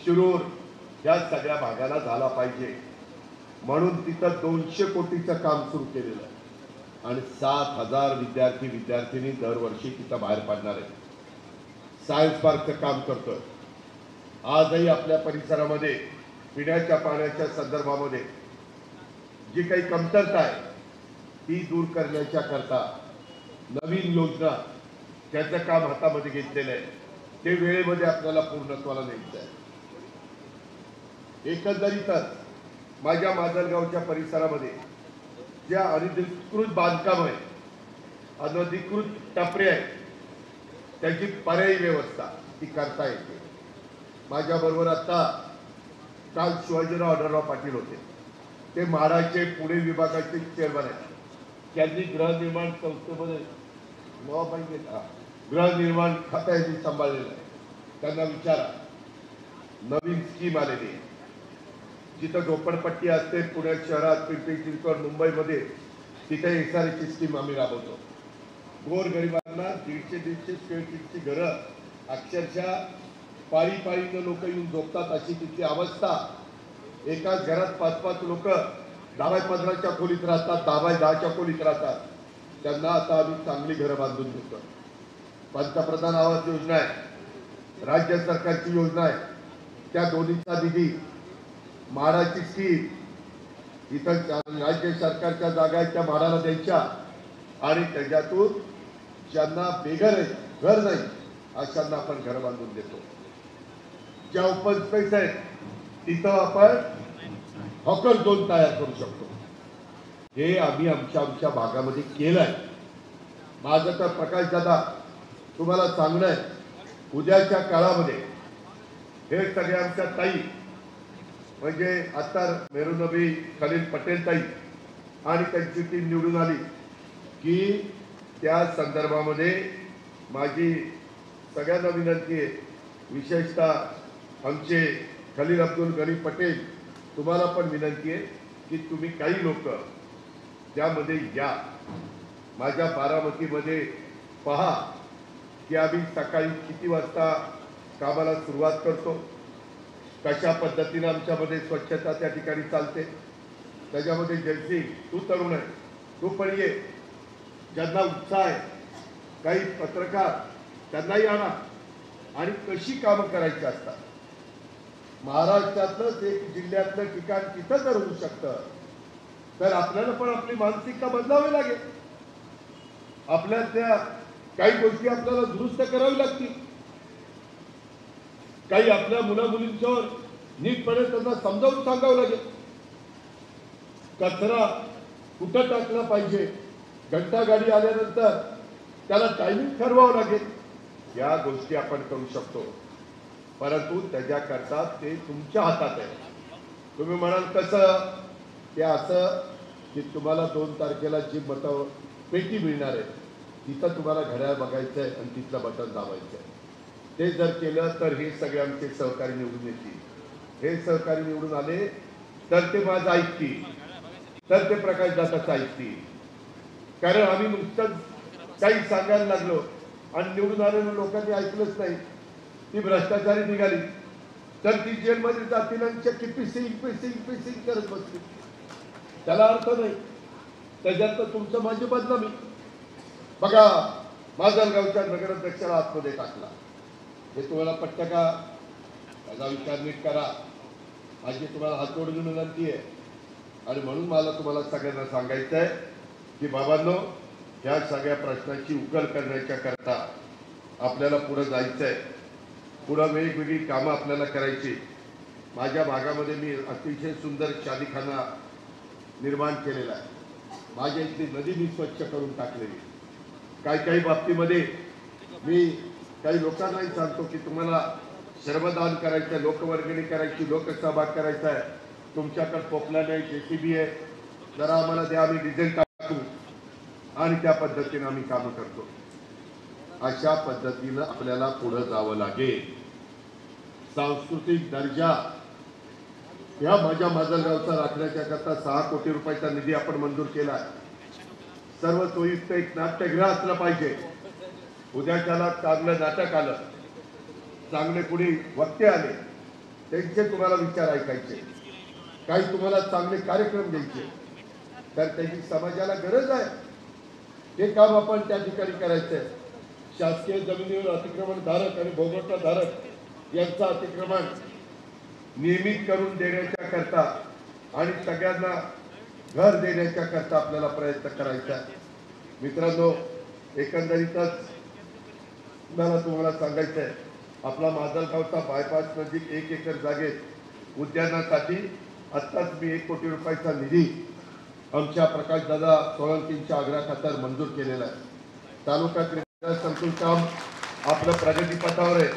शिरूर या सगळ्या भागाला झाला पाहिजे. म्हणून तिथं 200 कोटीचं काम सुरू केलेलं आहे आणि 7000 विद्यार्थी दरवर्षी तिथं बाहेर पडणार आहे. सायन्स पार्कचं काम करतोय. आजही आपल्या परिसरामध्ये पिण्याच्या पाण्याच्या संदर्भामध्ये जी काही कमतरता आहे ती दूर करण्याच्या करता नवीन योजना त्याचं काम हातामध्ये घेतलेलं आहे. ते वेळेमध्ये आपल्याला पूर्णत्वाला न्यायचं आहे. एकंदरीतच माझ्या माजलगावच्या परिसरामध्ये ज्या अनधिकृत बांधकाम आहे, अनधिकृत टपरे आहेत, त्याची पर्यायी व्यवस्था ती करता येते. माझ्याबरोबर आता काल शिवाजीराव आढळराव पाटील होते. ते म्हाडाचे पुणे विभागाचे चेअरमन आहेत. त्यांनी गृहनिर्माण संस्थेमध्ये गृहनिर्माण खाता यांनी सांभाळलेलं आहे. त्यांना विचारा, नवीन स्कीम आलेली आहे. जिथं झोपडपट्टी असते पुणे शहरात, पिंपरी चिंचवड, मुंबईमध्ये, तिथे SRH स्कीम आम्ही राबवतो. गोरगरिबांना 150-150 स्क्वेअर फीटची घरं अक्षरशः पाळीनं लोक येऊन झोपतात अशी तिथली अवस्था. एकाच घरात 5-5 लोक 10x15च्या खोलीत राहतात, 10x10च्या खोलीत राहतात. त्यांना आता आम्ही चांगली घरं बांधून देतो. पंतप्रधान आवास योजना आहे, राज्य सरकारची योजना आहे. त्या दोन्हीचा निधी, म्हाडाची स्कीम, इथं राज्य सरकारच्या जागा आहेत त्या म्हाडाला द्यायच्या आणि त्याच्यातून ज्यांना बेघर आहे, घर नाही, अशांना आपण घर बांधून देतो. ज्या ओपन स्पेस आहेत तिथं आपण हॉकर झोन तयार करू शकतो. हे आम्ही आमच्या भागामध्ये केलंय. माझं तर प्रकाशदादा तुम्हाला सांगणं आहे, उद्याच्या काळामध्ये हे सगळे आमच्या ताई म्हणजे आता मेरुनबी खलील पटेल ताई आणि त्यांची टीम निवडून आली की त्या संदर्भामध्ये माझी सगळ्यांना विनंती आहे, विशेषतः आमचे खलील अब्दुल गनी पटेल तुम्हाला पण विनंती आहे की तुम्ही काही लोक त्यामध्ये या. माझ्या बारामतीमध्ये पहा की आम्ही सकाळी किती वाजता कामाला सुरुवात करतो, कशा पद्धतीने आमच्यामध्ये स्वच्छता त्या ठिकाणी चालते. त्याच्यामध्ये जयसिंग तू तरुण आहे, तू पण ये, ज्यांना उत्साह आहे, काही पत्रकार त्यांनाही आणा आणि कशी कामं करायची असतात. महाराष्ट्रातलंच एक जिल्ह्यातलं ठिकाण तिथं जर होऊ शकतं तर आपल्याला पण आपली मानसिकता बदलावी लागेल. आपल्यातल्या काही गोष्टी आपल्याला दुरुस्त करावी लागतील. काही आपल्या मुला मुलींच्यावर नीटपणे त्यांना समजावून सांगावं लागेल. कचरा कुठं टाकला पाहिजे, घंटा गाडी आल्यानंतर त्याला टायमिंग ठरवावं लागेल. या गोष्टी आपण करू शकतो, परंतु त्याच्याकरता ते तुमच्या हातात आहे. तुम्ही म्हणाल कसं, ते असं की तुम्हाला 2 तारखेला जी मतं पेटी मिळणार आहे तिथं तुम्हाला घड्याळ बघायचं आहे आणि तिथलं बटन दाबायचं आहे. ते जर केलं तर हे सगळे आमचे सहकारी निवडून येतील. हे सहकारी निवडून आले तर ते माझं ऐकतील, तर ते प्रकाश दादाचं ऐकतील. कारण आम्ही नुसतंच काही सांगायला लागलो आणि निवडून आलेल्या लोकांनी ऐकलंच नाही, ती भ्रष्टाचारी निघाली तर ती जेलमध्ये जातील आणि चक्की पिसिंग करत बसली. त्याला अर्थ नाही. त्याच्यात तर तुमचं माझी बदनामी. बघा, माजलगावच्या नगराध्यक्षाला आतमध्ये टाकला. हे तुम्हाला पटतं का? त्याचा विचार नीट करा. माझी तुम्हाला हात जोडून विनंती आहे. आणि म्हणून मला तुम्हाला सगळ्यांना सांगायचं आहे की बाबांनो, या सगळ्या प्रश्नाची उकल करण्याच्या करता आपल्याला पुढे जायचं आहे. पुढं वेगवेगळी कामं आपल्याला करायची. माझ्या भागामध्ये मी अतिशय सुंदर शादीखाना निर्माण केलेला आहे. माझ्या इथली नदी मी स्वच्छ करून टाकलेली. काही बाबतीमध्ये मी काही लोकांनाही सांगतो की तुम्हाला श्रमदान करायचं, लोकवर्गणी करायची, लोकसहभाग करायचा आहे, तुमच्याकडे पोपला नाही, JCB आहे, जरा आम्हाला द्या, आम्ही डिझेल टाकू आणि त्या पद्धतीने आम्ही कामं करतो. अशा पद्धतीनं आपल्याला पुढे जावं लागेल. सांस्कृतिक दर्जा या माझ्या माजलगावचा राखण्याच्या करता 6 कोटी रुपयाचा निधी आपण मंजूर केला. सर्व सोयीयुक्त एक नाट्यगृह असलं पाहिजे. उद्याच्याला चांगलं नाटक आलं, चांगले कुणी वक्ते आले, त्यांचे तुम्हाला विचार ऐकायचे, काही तुम्हाला चांगले कार्यक्रम द्यायचे, तर त्याची समाजाला गरज आहे. हे काम आपण त्या ठिकाणी करायचं आहे. शासकीय जमिनीवर अतिक्रमण धारक आणि भोगवटा धारक यांचं अतिक्रमण नियमित करून देण्याच्या करता आणि सगळ्यांना घर देण्याच्या करता आपल्याला प्रयत्न करायचा आहे. मित्रांनो, एकंदरीतच मला तुम्हाला सांगायचं आहे, आपला माजलगावचा बायपास नजीक 1 एकर जागेत उद्यानासाठी आत्ताच मी 1 कोटी रुपयाचा निधी आमच्या प्रकाशदादा सोळंकींच्या आग्रहाखातर मंजूर केलेला आहे. तालुका क्रीडा संकुल काम आपलं प्रगतीपथावर आहे.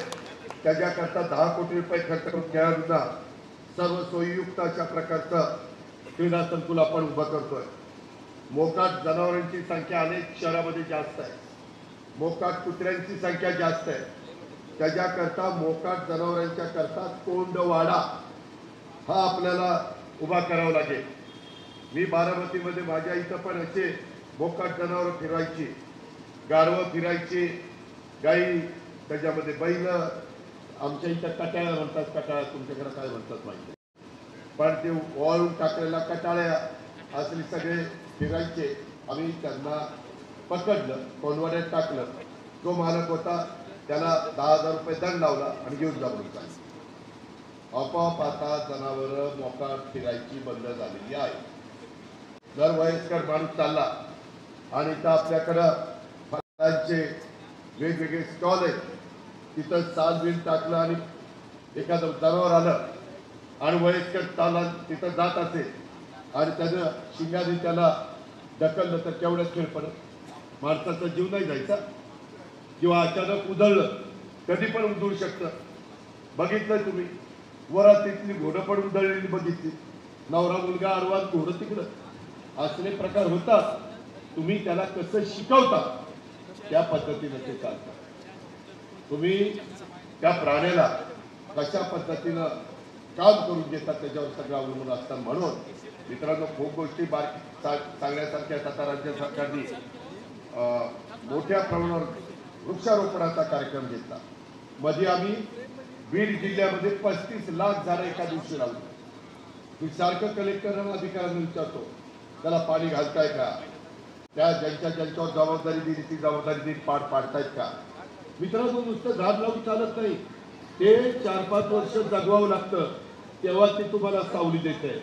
त्याच्याकरता 10 कोटी रुपये खर्च करून खेळाडूंना सर्व सोयीयुक्त अशा प्रकारचं क्रीडा संकुल आपण उभं करतोय. मोकाट जनावरांची संख्या अनेक शहरामध्ये जास्त आहे, मोकाट कुत्र्यांची संख्या जास्त आहे. त्याच्याकरता मोकाट जनावरांच्या करता कोंडवाडा हा आपल्याला उभा करावा लागेल. मी बारामतीमध्ये माझ्या इथं पण असे मोकाट जनावर फिरवायची, गाढवं फिरायची, गाई, त्याच्यामध्ये बैल, आमच्या इथं कटाळ्या म्हणतात, कटाळ्या तुमच्याकडे काय म्हणतात माहिती, पण ते वाळून टाकलेल्या कटाळ्या असले सगळे फिरायचे. आम्ही त्यांना पकडलं, कोंडवाड्यात टाकलं. जो मालक होता त्याला 10,000 रुपये दंड लावला आणि घेऊन जाऊन सांगितलं. आपोआप आता जनावरं मोकाट फिरायची बंद झालेली आहे. जर वयस्कर माणूस चालला आणि तर आपल्याकडं फळांचे वेगवेगळे स्टॉल आहेत, तिथं साल बिल टाकलं आणि एखादं जनावर आलं आणि वयस्कर चालला तिथं जात असेल आणि त्यानं शिंगाने त्याला ढकललं तर केवढं खेळ पडत, माणसाचा जीव नाही जायचा. किंवा अचानक उधळलं, कधी पण उधळू शकतं. बघितलं तुम्ही वरातीतली घोडं पण उधळलेली बघितली, नवरा मुलगा आडवात घोडं तिकडं, असले प्रकार होतात. तुम्ही त्याला कसं शिकवता त्या पद्धतीने ते चालतात. तुम्ही त्या प्राण्याला कशा पद्धतीनं काम करून घेतात त्याच्यावर सगळं अवलंबून असतात. म्हणून मित्रांनो, खूप गोष्टी सांगण्यासारख्या आता राज्य सरकारने मोठ्या प्रमाणावर वृक्षारोपणाचा कार्यक्रम घेतला. मध्ये आम्ही बीड जिल्ह्यामध्ये 35 लाख झाडं एका दिवशी लावली. मी सारखं कलेक्टरांना अधिकाऱ्यांना विचारतो, त्याला पाणी घालताय का, त्या ज्यांच्यावर जबाबदारी दिली ती जबाबदारी पार पाडतायत का. मित्रांनो, नुसतं झाड लावून चालत नाही, ते 4-5 वर्ष जगवावं लागतं, तेव्हा ते तुम्हाला सावली देते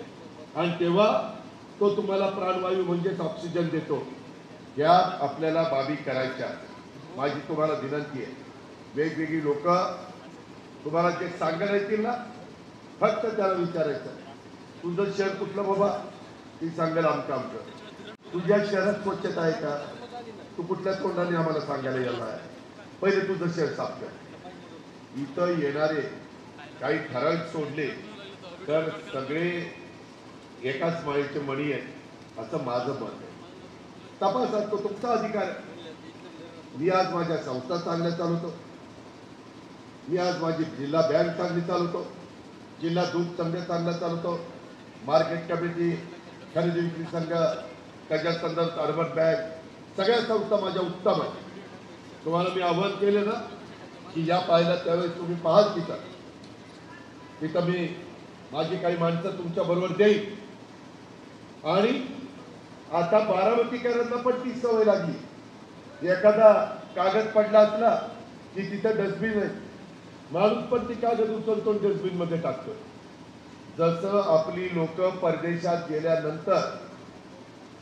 आणि तेव्हा तो तुम्हाला प्राणवायू म्हणजेच ऑक्सिजन देतो. या आपल्याला बाबी करायच्या. माझी तुम्हाला विनंती आहे, वेगवेगळी लोक तुम्हाला जे सांगायला येतील ना, फक्त त्याला विचारायचं, तुझं शहर कुठलं बाबा, ती सांगायला आमचं. तुझ्या शहरात स्वच्छता आहे का, तू कुठल्या तोंडाने आम्हाला सांगायला यायला आहे, पहिले तुझं शहर साफ कर. इथं येणारे काही ठराविक सोडले तर सगळे एकाच माळीचे मणी आहेत असं माझं मत आहे. तपासात तो तुमचा अधिकार आहे. मी आज माझ्या संस्था चांगल्या चालवतो, मी आज माझी जिल्हा बँक चांगली चालवतो, जिल्हा दूध संघ चांगला चालवतो, मार्केट कमिटी, खरेदी विक्री संघ, त्याच्या संदर्भात अर्बन बँक, सगळ्या संस्था माझ्या उत्तम आहेत. तुम्हाला मी आव्हान केले ना की या पाहिला त्यावेळेस तुम्ही पाहाल तिथं मी माझी काही माणसं तुमच्या बरोबर देईल. आणि आता बारामतीकरांना पण ती सवय लागली, एखादा कागद पडला असला की तिथं डस्टबिन आहे, माणूस पण ती कागद उचलतो डस्टबिन मध्ये टाकतो. जसं आपली लोक परदेशात गेल्यानंतर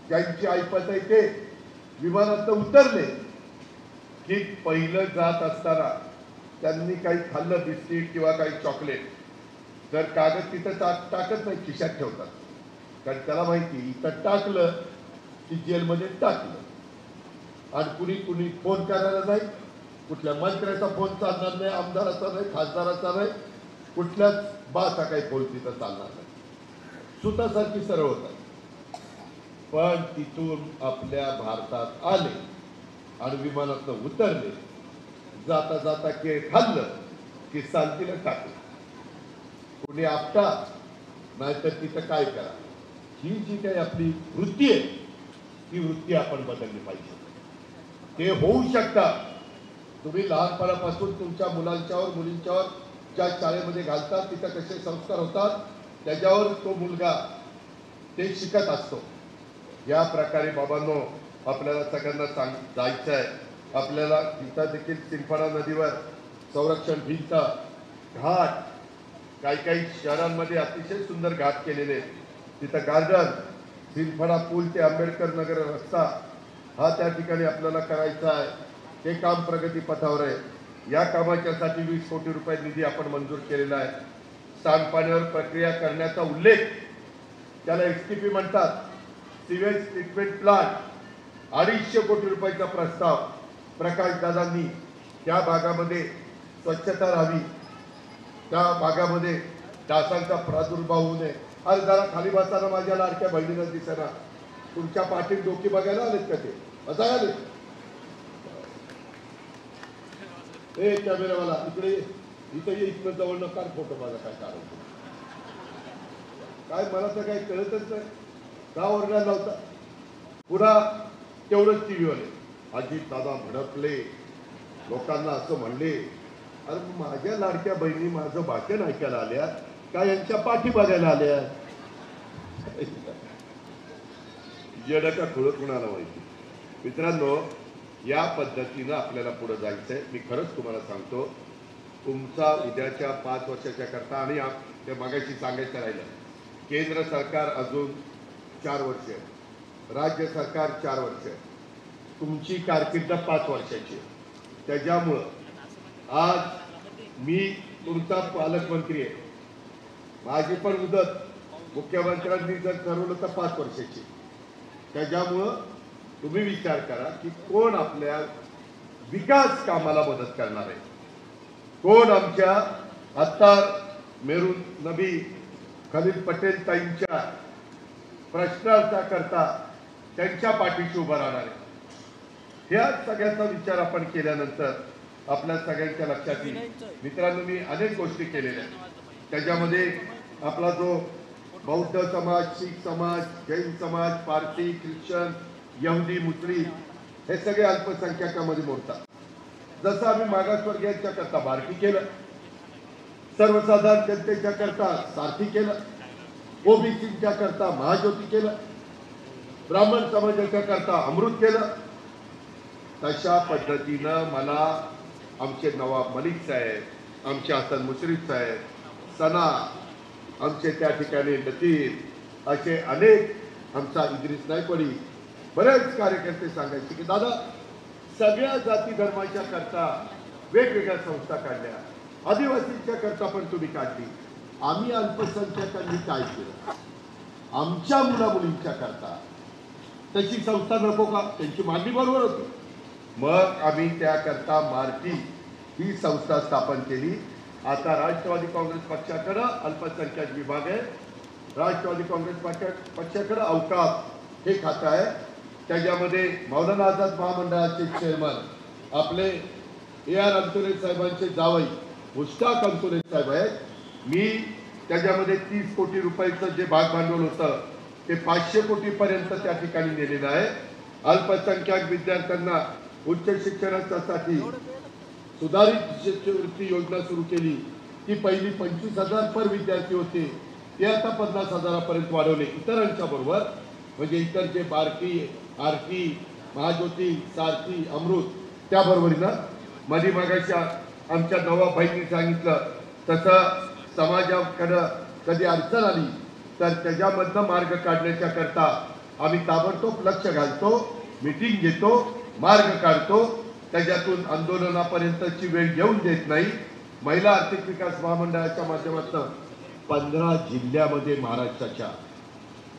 ज्यांची ऐपत आहे ते विमानात उतरले की पहिलं जात असताना त्यांनी काही खाल्लं, बिस्किट किंवा काही चॉकलेट, जर कागद तिथं टाकत नाही, खिशात ठेवतात. कारण त्याला माहिती इथं टाकलं की जेलमध्ये टाकलं. आणि कुणी फोन करायला नाही, कुठल्या मंत्र्याचा फोन चालणार नाही, आमदाराचा नाही, खासदाराचा नाही, कुठल्याच बाचा काही फोन तिथं चालणार नाही, सुतासारखी सरळ होतात. पण तिथून आपल्या भारतात आले आणि विमानातून उतरले, जाता जाता केळ खाल्लं की सांगतीला टाकलं, कुणी आपटा नाहीतर तिथं काय करा. ही जी काही आपली वृत्ती आहे ती वृत्ती आपण बदलली पाहिजे. ते होऊ शकतात. तुम्ही लहानपणापासून तुमच्या मुलांच्यावर मुलींच्यावर ज्या शाळेमध्ये घालतात तिथं कसे संस्कार होतात त्याच्यावर तो मुलगा ते शिकत असतो. या प्रकारे बाबांनो, आपल्याला सगळ्यांना जायचं आहे. आपल्याला तिथं देखील सिंदफणा नदीवर संरक्षण भिंत, घाट, काही शहरांमध्ये अतिशय सुंदर घाट केलेले, तिथं गार्डन, सिंदफणा पूल ते आंबेडकर नगर रस्ता हा त्या ठिकाणी आपल्याला करायचा आहे. ते काम प्रगतीपथावर आहे. या कामाच्यासाठी 20 कोटी रुपये निधी आपण मंजूर केलेला आहे. सांडपाण्यावर प्रक्रिया करण्याचा उल्लेख, त्याला एसटीपी म्हणतात, सिवेज ट्रीटमेंट प्लांट, 250 कोटी रुपयाचा प्रस्ताव प्रकाश दादांनी त्या भागामध्ये स्वच्छता राहावी, त्या भागामध्ये डासांचा प्रादुर्भाव होऊ नये. अरे जरा खाली बसताना माझ्या लाडक्या बहिणीला दिसना, तुमच्या पाठीत डोकी बघायला आलेत का ते असं आले. ए कॅमेरावाला इकडे, इथं ये, इथनं जवळ नका फोटो माझा. काय कारण काय मला तर काही कळतच नाही. का ओरडायला लावता. पुन्हा तेवढंच टीव्हीवाले अजित दादा भडकले, लोकांना असं म्हणले. अरे माझ्या लाडक्या बहिणी माझं भाषण ऐकायला आल्या का यांच्या पाठी बघायला आल्या. येडं का खुळं कुणाला माहिती. मित्रांनो, या पद्धतीनं आपल्याला पुढे जायचंय. मी खरंच तुम्हाला सांगतो, तुमचा उद्याच्या 5 वर्षाच्या करता, आणि ते मागाशी सांगायचं राहिलं, केंद्र सरकार अजून 4 वर्ष, राज्य सरकार 4 वर्ष, तुमची कारकीर्द 5 वर्षाची. त्याच्यामुळं आज मी तुमचा पालकमंत्री आहे. माझी पण मुदत मुख्यमंत्र्यांनी जर ठरवलं तर 5 वर्षाची. त्याच्यामुळं तुम्ही विचार करा की कोण आपल्या विकास कामाला मदत करणार आहे. कोण आमच्या अत्तार मेरून नबी खलील पटेल ताईंच्या प्रश्नाचा करता त्यांच्या पाठीशी उभं राहणार आहे. ह्या सगळ्याचा विचार आपण केल्यानंतर आपल्या सगळ्यांच्या लक्षात येईल. मित्रांनो, मी अनेक गोष्टी केलेल्या आहेत. त्याच्यामध्ये आपला जो बौद्ध समाज, शीख समाज, जैन समाज, पारसी, ख्रिश्चन, यहुदी, मुस्लिम हे सगळे अल्पसंख्याकामध्ये मोडतात. जसं आम्ही मागासवर्गीयांच्या करता बारकी केलं, सर्वसाधारण जनतेच्या करता सारथी केलं, ओबीसीच्या करता महाज्योती केलं, ब्राह्मण समाजाच्या करता अमृत केलं, तशा पद्धतीनं मला आमचे नवाब मलिक साहेब, आमचे हसन मुश्रीफ साहेब, सना, आमचे त्या ठिकाणी लतीफ, असे अनेक आमचा इद्रिस नायकवडी, बरेच कार्यकर्ते सांगायचे की दादा सगळ्या जाती धर्माच्या करता वेगवेगळ्या संस्था काढल्या, आदिवासींच्या करता पण तुम्ही काढली, आम्ही अल्पसंख्याकांनी काय केलं? आमच्या मुलामुलींच्या करता तशी संस्था नको का? त्यांची मागणी बरोबर होती. मग आम्ही त्याकरता मार्टी ही संस्था स्थापन केली. आता राष्ट्रवादी काँग्रेस पक्षाकडे अल्पसंख्याक विभाग आहे, राष्ट्रवादी काँग्रेस पक्षाकडे अवकाश हे खातं आहे. त्याच्यामध्ये मौलाना आझाद महामंडळाचे चेअरमन आपले AR अंतुले साहेबांचे जावई मुश्ताक अंतुले साहेब आहेत. मी त्याच्यामध्ये 30 कोटी रुपयाचं जे भाग भांडवल होतं ते 500 कोटीपर्यंत त्या ठिकाणी नेलेलं आहे. अल्पसंख्याक विद्यार्थ्यांना उच्च शिक्षणासाठी सुधारित शिष्यवृत्ती योजना सुरू केली. ती पहिली 25,000 पर विद्यार्थी होते, ते आता 50,000पर्यंत वाढवले. इतरांच्या बरोबर म्हणजे इतर जे बारकी, आरती, महाज्योती, सारथी, अमृत त्याबरोबरीनं मध्ये मागाच्या आमच्या नवाबाईंनी सांगितलं तसं समाजाकडं कधी अडचण आली तर त्याच्यामधनं मार्ग काढण्याच्या करता आम्ही ताबडतोब लक्ष घालतो, मीटिंग घेतो, मार्ग काढतो. त्याच्यातून आंदोलनापर्यंतची वेळ येऊन देत नाही. महिला आर्थिक विकास महामंडळाच्या माध्यमातून 15 जिल्ह्यामध्ये महाराष्ट्राच्या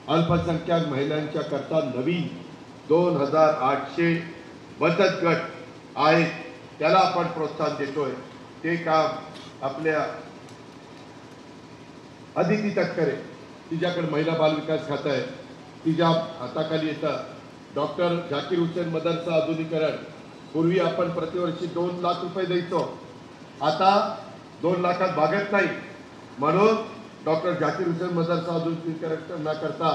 अल्पसंख्याक महिलांच्या करता नवीन 2800 बचत गट आहेत. त्याला आपण प्रोत्साहन देतोय. ते काम आपल्या अदिती तटकरे, तिच्याकडे महिला बाल विकास खातं आहे, तिच्या हाताखाली येतं. डॉक्टर झाकीर हुसेन मदरसा आधुनिकीकरण, पूर्वी आपण प्रतिवर्षी 2 लाख रुपये द्यायचो, आता 2 लाखात भागत नाही. म्हणून डॉक्टर झाकीर हुसेन मदरसा आधुनिकीकरण करता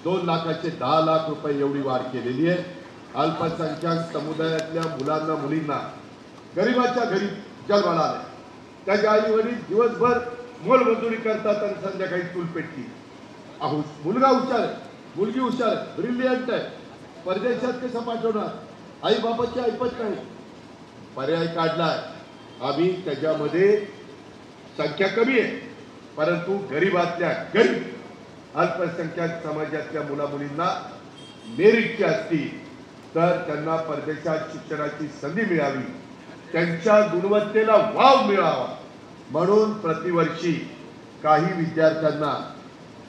2 लाखाचे 10 लाख रुपये एवढी वाढ केलेली आहे. अल्पसंख्याक समुदायातल्या मुलांना मुलींना गरिबाच्या घरी जन्माला आले, त्याच्या आई वडील दिवसभर मोलमजुरी करतात आणि संध्याकाळी चूल पेटती. मुलगा हुशार आहे, मुलगी हुशार आहे, ब्रिलियंट आहे, परदेशात कसं पाठवणार? आई बाबाची ऐपत नाही. पर्याय काढलाय आम्ही. त्याच्यामध्ये संख्या कमी आहे, परंतु गरिबातल्या गरीब अल्पसंख्याक समाजातल्या मुलामुलींना मेरिटची असती तर त्यांना परदेशात शिक्षणाची संधी मिळावी, त्यांच्या गुणवत्तेला वाव मिळावा, म्हणून प्रतिवर्षी काही विद्यार्थ्यांना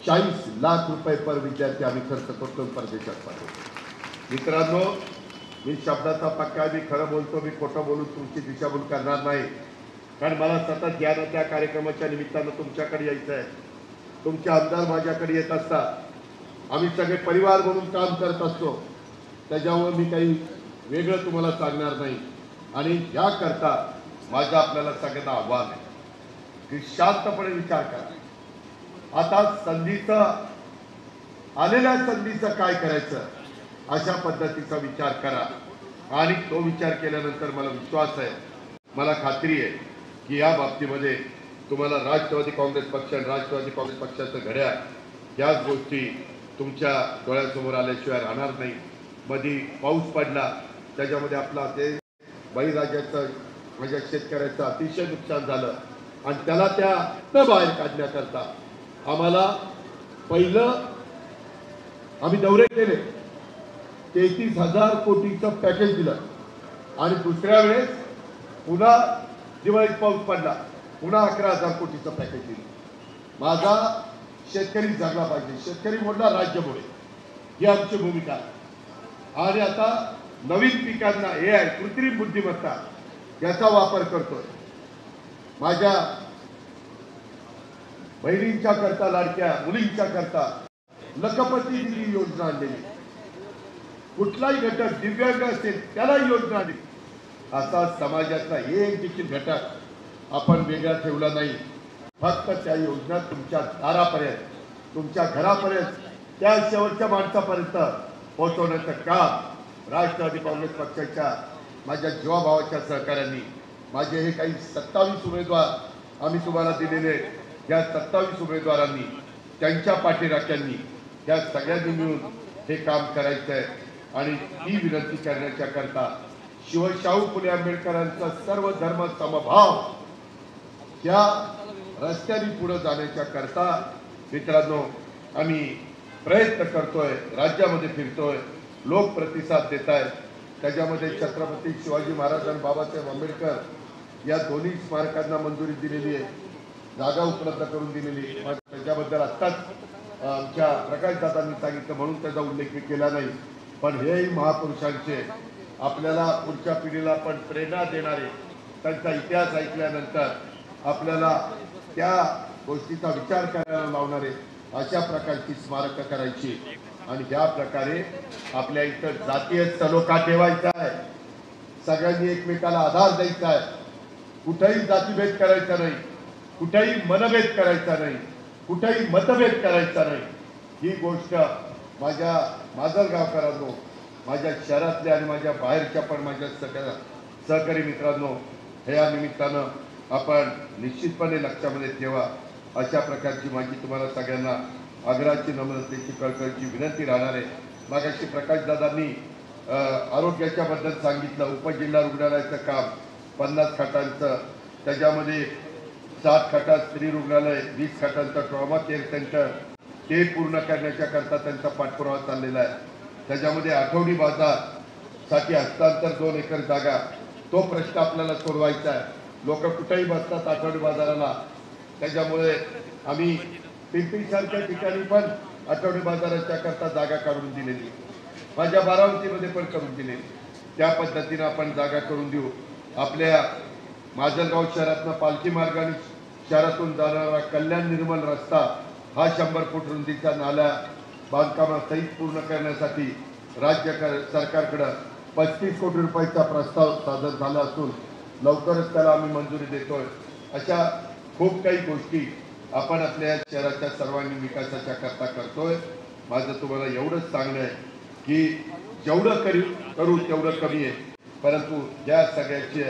40 लाख रुपये पर विद्यार्थी आम्ही खर्च करतो, परदेशात पाठवतो. मित्रांनो, मी शब्दाचा पक्का, मी खरं बोलतो, मी खोटं बोलून तुमची दिशाभूल करणार नाही. कारण मला सतत या त्या कार्यक्रमाच्या निमित्तानं तुमच्याकडे यायचं आहे. तुमचे आमदार माझ्याकडे येत असतात, आम्ही सगळे परिवार म्हणून काम करत असतो. त्याच्यामुळे मी काही वेगळं तुम्हाला सांगणार नाही. आणि याकरता माझं आपल्याला सगळ्यांना आव्हान आहे की शांतपणे विचार करा. आता संधीचं, आलेल्या संधीचं काय करायचं अशा पद्धतीचा विचार करा. आणि तो विचार केल्यानंतर मला विश्वास आहे, मला खात्री आहे की या बाबतीमध्ये तुम्हाला राष्ट्रवादी काँग्रेस पक्ष आणि राष्ट्रवादी काँग्रेस पक्षाचं घड्याळ याच गोष्टी तुमच्या डोळ्यासमोर आल्याशिवाय राहणार नाही. मध्ये पाऊस पडला, त्याच्यामध्ये आपला ते बळीराजाचं म्हणजे शेतकऱ्याचं अतिशय नुकसान झालं आणि त्याला त्या बाहेर काढण्याकरता आम्हाला पहिलं आम्ही दौरे केले, 33,000 कोटीचं पॅकेज दिलं. आणि दुसऱ्या वेळेस पुन्हा दिवाळीत पाऊस पडला, पुन्हा 11,000 कोटीचं पॅकेज दिलं. माझा शेतकरी जगला पाहिजे, शेतकरी मोडला राज्य मोडे, ही आमची भूमिका आहे. आणि आता नवीन पिकांना AI कृत्रिम बुद्धिमत्ता याचा वापर करतोय। माझ्या बहिणींच्या करता, लाडक्या मुलींच्या करता लखपती दिली योजना आणलेली, कुठलाही घटक दिव्यांग असेल त्याला योजना आली, असा समाजाचा एक देखील घटक आपण वेगळा ठेवला नाही। फक्त त्या योजना तुमच्या दारापर्यंत, तुमच्या घरापर्यंत, त्या शेवटच्या माणसापर्यंत पोहोचवण्याचं काम राष्ट्रवादी काँग्रेस पक्षाच्या माझ्या जीवाभावाच्या सहकार्यांनी, माझे हे काही 27 उमेदवार आम्ही तुम्हाला दिलेले, या 27 उमेदवारांनी, त्यांच्या पाठीराख्यांनी, या सगळ्यांनी मिळून हे काम करायचं आहे। आणि ही विनंती करण्याच्या करता शिवशाहू फुले आंबेडकरांचा सर्व धर्म समभाव या रस्त्याने पुढे जाण्याच्या करता मित्रांनो आम्ही प्रयत्न करतोय, राज्यामध्ये फिरतोय, लोक प्रतिसाद देत आहेत। त्याच्यामध्ये छत्रपती शिवाजी महाराज आणि बाबासाहेब आंबेडकर या दोन्ही स्मारकांना मंजुरी दिलेली आहे, जागा उपलब्ध करून दिलेली। त्याच्याबद्दल आत्ताच आमच्या प्रकाशदादांनी सांगितलं म्हणून त्याचा उल्लेख मी केला नाही, पण हेही महापुरुषांचे आपल्याला पुढच्या पिढीला पण प्रेरणा देणारे, त्यांचा इतिहास ऐकल्यानंतर आपल्याला त्या गोष्टीचा विचार करायला लावणारे अशा प्रकारची स्मारकं करायची। आणि ज्या प्रकारे आपल्या इथं जातीय सलोखा ठेवायचा आहे, सगळ्यांनी एकमेकाला आधार द्यायचा आहे, कुठेही जातीभेद करायचा नाही, कुठेही मनभेद करायचा नाही, कुठेही मतभेद करायचा नाही। ही गोष्ट माझ्या माजलगावकरांनो, माझ्या शहरातल्या आणि माझ्या बाहेरच्या पण माझ्या सगळ्या सहकारी मित्रांनो, ह्या निमित्तानं आपण निश्चितपणे लक्षामध्ये ठेवा। अशा प्रकारची माझी तुम्हाला सगळ्यांना आग्रहाची, नम्रतेची, कळकळीची विनंती राहणार आहे। मागाशी प्रकाशदादांनी आरोग्याच्या बद्दल सांगितलं, उपजिल्हा रुग्णालयाचं काम 50 खाटांचं, त्याच्यामध्ये 7 खाटा स्त्री रुग्णालय, 20 खाटांचं ट्रॉमा केअर सेंटर, ते पूर्ण करण्याच्या करता त्यांचा पाठपुरावा चाललेला आहे। त्याच्यामध्ये आठवडी बाजारसाठी हस्तांतर 2 एकर जागा, तो प्रश्न आपल्याला सोडवायचा आहे। लोक कुठेही बसतात आठवडी बाजाराला, त्याच्यामुळे आम्ही पिंपरीसारख्या ठिकाणी पण आठवडी बाजाराच्या करता जागा काढून दिलेली, माझ्या बारामतीमध्ये पण करून दिलेली। त्या पद्धतीने आपण जागा करून देऊ। आपल्या माजलगाव शहरातनं पालखी मार्गाने शहरातून जाणारा कल्याण निर्मल रस्ता हा 100 फूट रुंदीचा नाला बांधकामासहित पूर्ण करण्यासाठी राज्य सरकारकडे 35 कोटी रुपयाचा प्रस्ताव सादर झाला असून लवकरच त्याला आम्ही मंजुरी देतोय। अशा खूप काही गोष्टी आपण आपल्या शहराच्या सर्वांगीण विकासाच्या करता करतोय। माझं तुम्हाला एवढंच सांगणं आहे की जेवढं करू तेवढं कमी आहे, परंतु या सगळ्याचे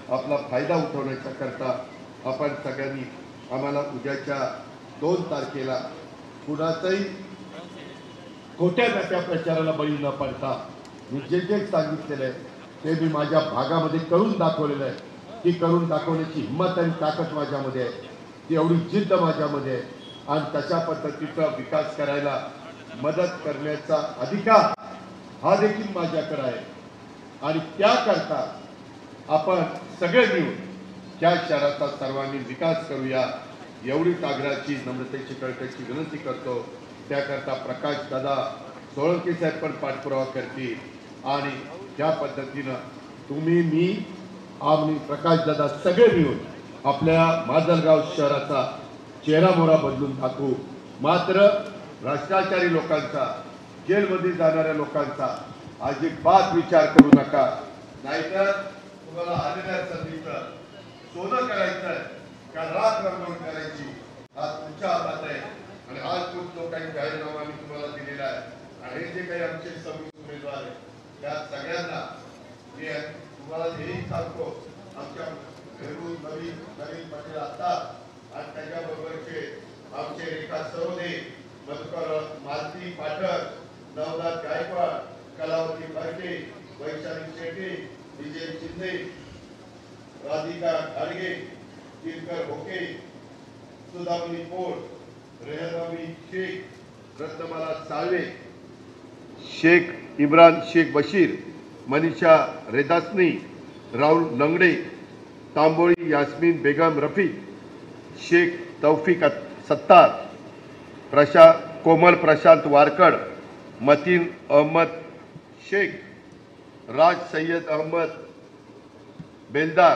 आपला फायदा उठवण्याच्या करता आपण सगळ्यांनी आम्हाला उद्याच्या 2 तारखेला कुणाचाही खोट्या नाट्या प्रचाराला बळी न पडता मी जे सांगितलेलं आहे ते मी माझ्या भागामध्ये करून दाखवलेलं आहे। ती करून दाखवण्याची हिंमत आणि ताकद माझ्यामध्ये आहे, ती एवढी जिद्द माझ्यामध्ये आहे, आणि तशा पद्धतीचा विकास करायला मदत करण्याचा अधिकार हा देखील माझ्याकडे आहे। आणि त्याकरता आपण सगळे मिळून त्या शहराचा सर्वांगीण विकास करूया, एवढीच आग्रहाची, नम्रतेची, कळकळीची विनंती करतो। त्याकरता प्रकाश दादा सोळंकी साहेब पण पाठपुरावा करतील आणि त्या पद्धतीनं तुम्ही, मी आणि प्रकाश दादा सगळे मिळून आपल्या माजलगाव शहराचा चेहरामोहरा बदलून दाखवू। मात्र भ्रष्टाचारी लोकांचा, जेलमध्ये जाणाऱ्या लोकांचा अजिबात विचार करू नका, नाहीतर तुम्हाला आलेल्या संधीचं सोनं करायचं का राख रंगवून करायची हा तुमच्या हातात आहे। आणि आज खूप लोकांनी जाहीरनामा आम्ही तुम्हाला दिलेला आहे, आणि हे जे काही आमचे 26 उमेदवार आहेत त्या सगळ्यांना मी तुम्हाला हेही सांगतो, आमच्या नेहरू नवीन पटेल असतात आणि त्याच्याबरोबरचे आमचे रेखा सरोदे, मधुकर मालती पाठक, नवनाथ गायकवाड, कलावती फडके, वैशाली शेट्टी, विजय शिंदे, राधिका गाडगे, दिनकर भोके, सुदामनी पोट, रेहनवी शेख, रत्नमाला साळवे, शेख इम्रान शेख बशीर, मनीषा रेदासनी, राहुल लंगडे, तांबोळी यास्मीन बेगम रफीक, शेख तौफिक सत्तार, कोमल प्रशांत वारकड, मतीन अहमद शेख, राज सय्यद अहमद बेलदार,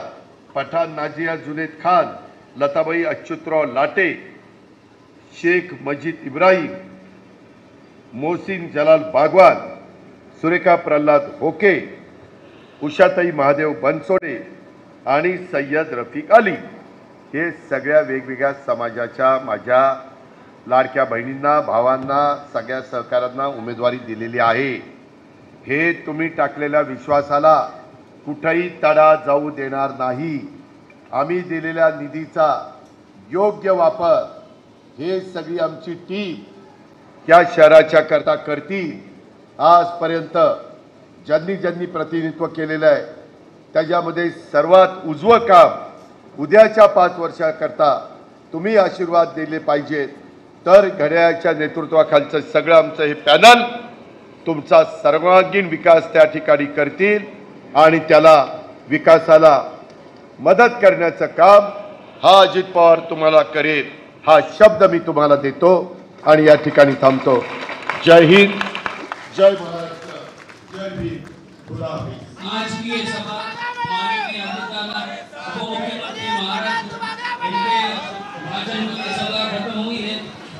पठाण नाजिया जुनेद खान, लताबाई अच्युतराव लाटे, शेख मजीद इब्राहिम, मोहसिन जलाल बागवान, सुरेखा प्रल्हाद होके, उषाताई महादेव बनसोडे आणि सय्यद रफिक अली हे सगळ्या वेगवेगळ्या समाजाच्या माझ्या लाडक्या बहिणींना, भावांना, सगळ्या सहकाऱ्यांना उमेदवारी दिलेली आहे। हे तुम्ही टाकलेल्या विश्वासाला कुठेही तडा जाऊ देणार नाही। आम्ही दिलेल्या निधीचा योग्य वापर हे सगळी आमची टीम या शहराच्या करता करतील। आजपर्यंत ज्यांनी ज्यांनी प्रतिनिधित्व केलेलं आहे त्याच्यामध्ये सर्वात उजवं काम उद्याच्या 5 वर्षाकरता तुम्ही आशीर्वाद दिले पाहिजेत, तर घड्याळाच्या नेतृत्वाखालचं सगळं आमचं हे पॅनल तुमचा सर्वांगीण विकास त्या ठिकाणी करतील आणि त्याला विकासाला मदत करण्याचं काम हा अजित पवार तुम्हाला करेल, हा शब्द मी तुम्हाला देतो आणि या ठिकाणी थांबतो। जय हिंद, जय महाराष्ट्र, जय भीम, खुदा हाफिज। आज की ये सभा माननीय अध्यक्ष उपमुख्यमंत्री महाराष्ट्र इनके भाषण की सभा खत्म हुई है।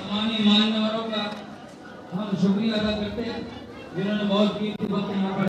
माननीय मान्यवरों का हम शुक्रिया अदा करते हैं जिन्होंने बहुत कीमती वक्त यहाँ पर